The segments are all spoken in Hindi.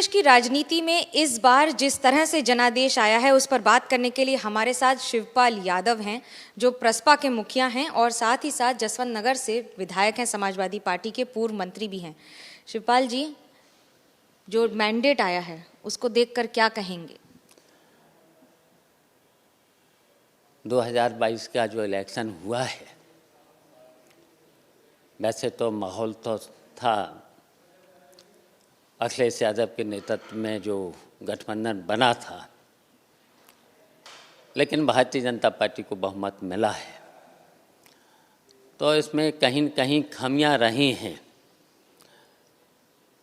प्रदेश की राजनीति में इस बार जिस तरह से जनादेश आया है उस पर बात करने के लिए हमारे साथ शिवपाल यादव हैं, जो प्रसपा के मुखिया हैं और साथ ही साथ जसवंत नगर से विधायक हैं, समाजवादी पार्टी के पूर्व मंत्री भी हैं। शिवपाल जी, जो मैंडेट आया है उसको देखकर क्या कहेंगे? 2022 का जो इलेक्शन हुआ है, वैसे तो माहौल तो था, अखिलेश यादव के नेतृत्व में जो गठबंधन बना था, लेकिन भारतीय जनता पार्टी को बहुमत मिला है। तो इसमें कहीं न कहीं खामियां रही हैं,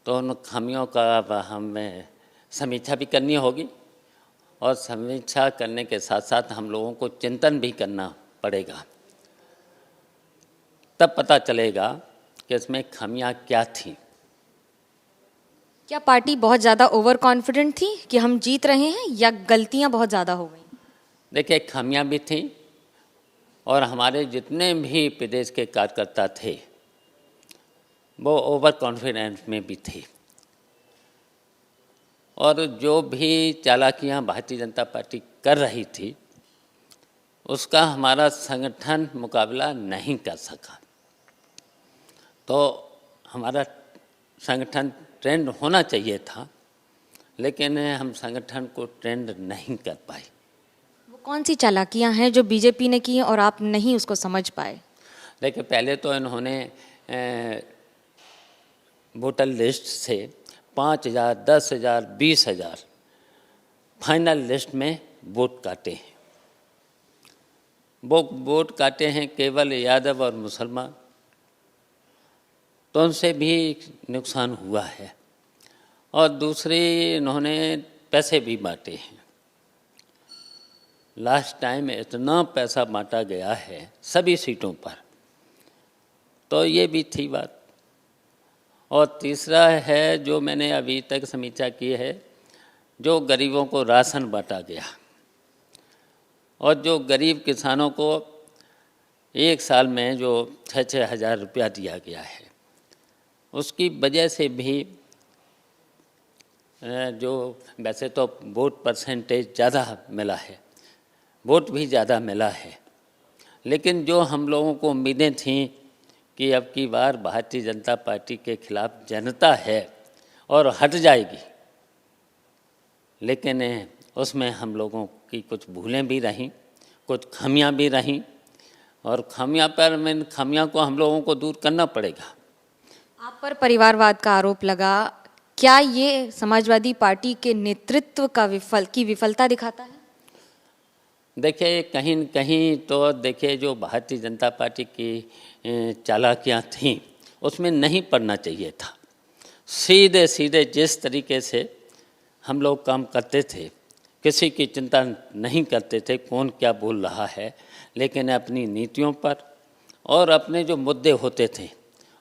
तो उन खामियों का हमें समीक्षा भी करनी होगी और समीक्षा करने के साथ साथ हम लोगों को चिंतन भी करना पड़ेगा। तब पता चलेगा कि इसमें खामियां क्या थीं। क्या पार्टी बहुत ज़्यादा ओवर कॉन्फिडेंट थी कि हम जीत रहे हैं, या गलतियां बहुत ज़्यादा हो गई? देखिए, खामियां भी थीं और हमारे जितने भी प्रदेश के कार्यकर्ता थे वो ओवर कॉन्फिडेंस में भी थे, और जो भी चालाकियां भारतीय जनता पार्टी कर रही थी उसका हमारा संगठन मुकाबला नहीं कर सका। तो हमारा संगठन ट्रेंड होना चाहिए था, लेकिन हम संगठन को ट्रेंड नहीं कर पाए। वो कौन सी चालाकियां हैं जो बीजेपी ने की और आप नहीं उसको समझ पाए? देखिए, पहले तो इन्होंने वोटर लिस्ट से 5,000, 10,000, 20,000 फाइनल लिस्ट में वोट काटे हैं। वो वोट काटे हैं केवल यादव और मुसलमान, तो उनसे भी नुकसान हुआ है। और दूसरी, इन्होंने पैसे भी बांटे हैं। लास्ट टाइम इतना पैसा बांटा गया है सभी सीटों पर, तो ये भी थी बात। और तीसरा है, जो मैंने अभी तक समीक्षा की है, जो गरीबों को राशन बांटा गया और जो गरीब किसानों को एक साल में जो 6-6 हज़ार रुपया दिया गया है, उसकी वजह से भी जो वैसे तो वोट परसेंटेज ज़्यादा मिला है, वोट भी ज़्यादा मिला है, लेकिन जो हम लोगों को उम्मीदें थीं कि अब की बार भारतीय जनता पार्टी के खिलाफ जनता है और हट जाएगी, लेकिन उसमें हम लोगों की कुछ भूलें भी रहीं, कुछ खामियां भी रहीं, और खामियां को हम लोगों को दूर करना पड़ेगा। आप पर परिवारवाद का आरोप लगा, क्या ये समाजवादी पार्टी के नेतृत्व का विफलता दिखाता है? देखिए, कहीं न कहीं तो देखिए, जो भारतीय जनता पार्टी की चालाकियां थीं उसमें नहीं पड़ना चाहिए था। सीधे सीधे जिस तरीके से हम लोग काम करते थे, किसी की चिंता नहीं करते थे कौन क्या बोल रहा है, लेकिन अपनी नीतियों पर और अपने जो मुद्दे होते थे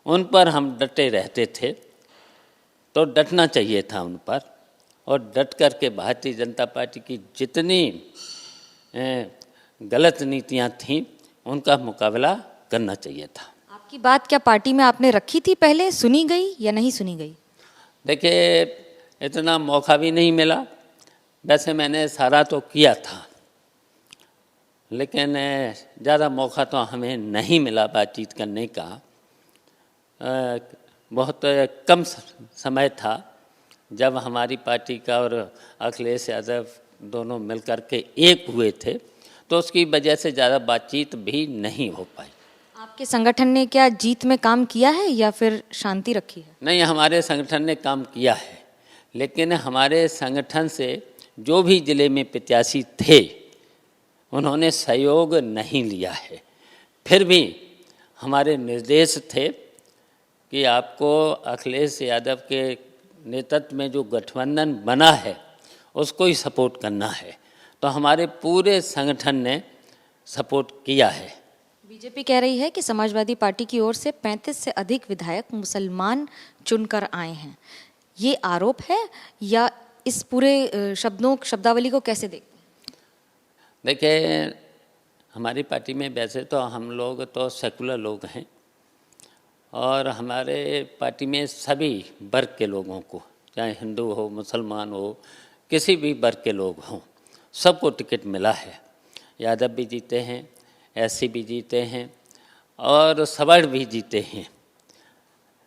उन पर हम डटे रहते थे। तो डटना चाहिए था उन पर, और डट करके भारतीय जनता पार्टी की जितनी गलत नीतियां थीं उनका मुकाबला करना चाहिए था। आपकी बात क्या पार्टी में आपने रखी थी, पहले सुनी गई या नहीं सुनी गई? देखिए, इतना मौका भी नहीं मिला। वैसे मैंने सारा तो किया था, लेकिन ज़्यादा मौका तो हमें नहीं मिला बातचीत करने का। बहुत कम समय था जब हमारी पार्टी का और अखिलेश यादव दोनों मिलकर के एक हुए थे, तो उसकी वजह से ज़्यादा बातचीत भी नहीं हो पाई। आपके संगठन ने क्या जीत में काम किया है या फिर शांति रखी है? नहीं, हमारे संगठन ने काम किया है, लेकिन हमारे संगठन से जो भी ज़िले में प्रत्याशी थे उन्होंने सहयोग नहीं लिया है। फिर भी हमारे निर्देश थे कि आपको अखिलेश यादव के नेतृत्व में जो गठबंधन बना है उसको ही सपोर्ट करना है, तो हमारे पूरे संगठन ने सपोर्ट किया है। बीजेपी कह रही है कि समाजवादी पार्टी की ओर से 35 से अधिक विधायक मुसलमान चुनकर आए हैं। ये आरोप है, या इस पूरे शब्दावली को कैसे देखते हैं? देखिए, हमारी पार्टी में वैसे तो हम लोग तो सेकुलर लोग हैं, और हमारे पार्टी में सभी वर्ग के लोगों को, चाहे हिंदू हो, मुसलमान हो, किसी भी वर्ग के लोग हों, सबको टिकट मिला है। यादव भी जीते हैं, एससी भी जीते हैं और सवर्ण भी जीते हैं,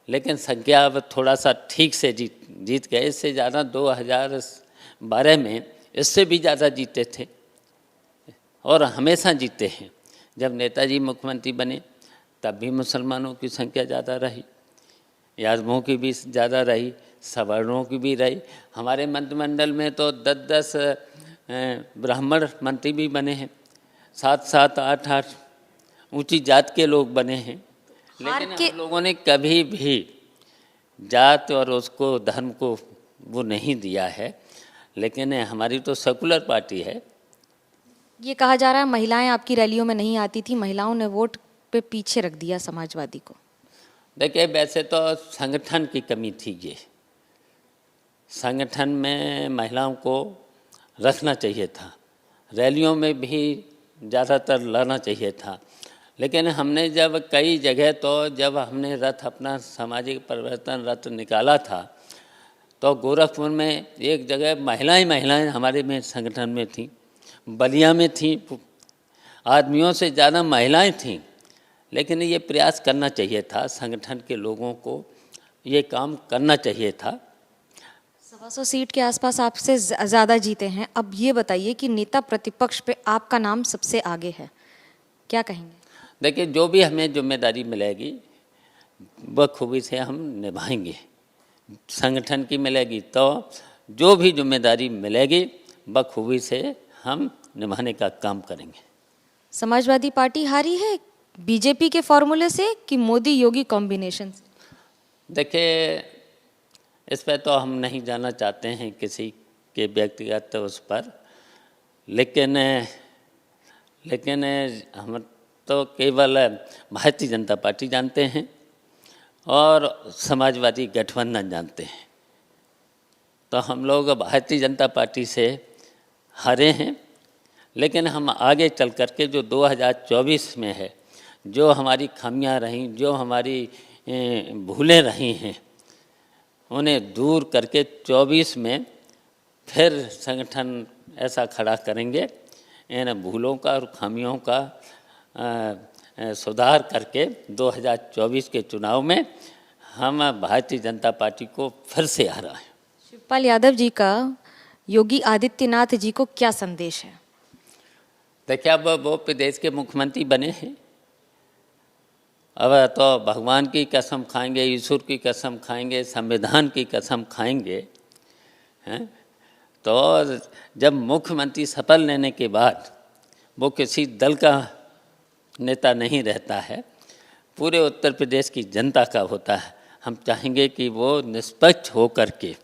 लेकिन संख्या अब थोड़ा सा ठीक से जीत गए। इससे ज़्यादा 2012 में इससे भी ज़्यादा जीते थे और हमेशा जीते हैं। जब नेताजी मुख्यमंत्री बने तब भी मुसलमानों की संख्या ज़्यादा रही, यादवों की भी ज़्यादा रही, सवर्णों की भी रही। हमारे मंत्रिमंडल में तो 10-10 ब्राह्मण मंत्री भी बने हैं, 7-7, 8-8 ऊंची जात के लोग बने हैं। लेकिन हम लोगों ने कभी भी जात और उसको धर्म को वो नहीं दिया है। लेकिन हमारी तो सेकुलर पार्टी है। ये कहा जा रहा है महिलाएं आपकी रैलियों में नहीं आती थी, महिलाओं ने वोट पे पीछे रख दिया समाजवादी को। देखिए, वैसे तो संगठन की कमी थी। ये संगठन में महिलाओं को रखना चाहिए था, रैलियों में भी ज़्यादातर लाना चाहिए था। लेकिन हमने जब कई जगह तो जब हमने रथ अपना सामाजिक परिवर्तन रथ निकाला था तो गोरखपुर में एक जगह महिलाएं हमारे में संगठन में थीं, बलिया में थीं, आदमियों से ज़्यादा महिलाएं थीं। लेकिन ये प्रयास करना चाहिए था, संगठन के लोगों को ये काम करना चाहिए था। 125 सीट के आसपास आपसे ज़्यादा जीते हैं। अब ये बताइए कि नेता प्रतिपक्ष पे आपका नाम सबसे आगे है, क्या कहेंगे? देखिए, जो भी हमें जिम्मेदारी मिलेगी बखूबी से हम निभाएंगे। संगठन की मिलेगी तो जो भी जिम्मेदारी मिलेगी बखूबी से हम निभाने का काम करेंगे। समाजवादी पार्टी हारी है बीजेपी के फॉर्मूले से कि मोदी योगी कॉम्बिनेशन से? देखिए, इस पर तो हम नहीं जाना चाहते हैं किसी के व्यक्तिगत उस पर, लेकिन हम तो केवल भारतीय जनता पार्टी जानते हैं और समाजवादी गठबंधन जानते हैं। तो हम लोग भारतीय जनता पार्टी से हारे हैं, लेकिन हम आगे चल कर के जो 2024 में है, जो हमारी खामियां रहीं, जो हमारी भूलें रही हैं, उन्हें दूर करके 24 में फिर संगठन ऐसा खड़ा करेंगे, इन भूलों का और खामियों का सुधार करके 2024 के चुनाव में हम भारतीय जनता पार्टी को फिर से हराएं। शिवपाल यादव जी का योगी आदित्यनाथ जी को क्या संदेश है? देखिए, अब वो प्रदेश के मुख्यमंत्री बने हैं, अब तो भगवान की कसम खाएंगे, ईश्वर की कसम खाएंगे, संविधान की कसम खाएंगे हैं। तो जब मुख्यमंत्री शपथ लेने के बाद वो किसी दल का नेता नहीं रहता है, पूरे उत्तर प्रदेश की जनता का होता है। हम चाहेंगे कि वो निष्पक्ष हो करके,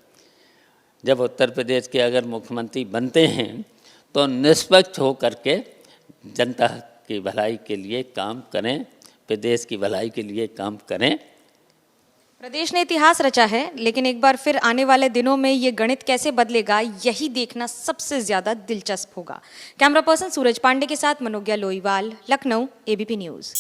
जब उत्तर प्रदेश के अगर मुख्यमंत्री बनते हैं तो निष्पक्ष हो करके जनता की भलाई के लिए काम करें, प्रदेश की भलाई के लिए काम करें। प्रदेश ने इतिहास रचा है, लेकिन एक बार फिर आने वाले दिनों में ये गणित कैसे बदलेगा, यही देखना सबसे ज्यादा दिलचस्प होगा। कैमरा पर्सन सूरज पांडे के साथ मनोज्ञा लोईवाल, लखनऊ, एबीपी न्यूज।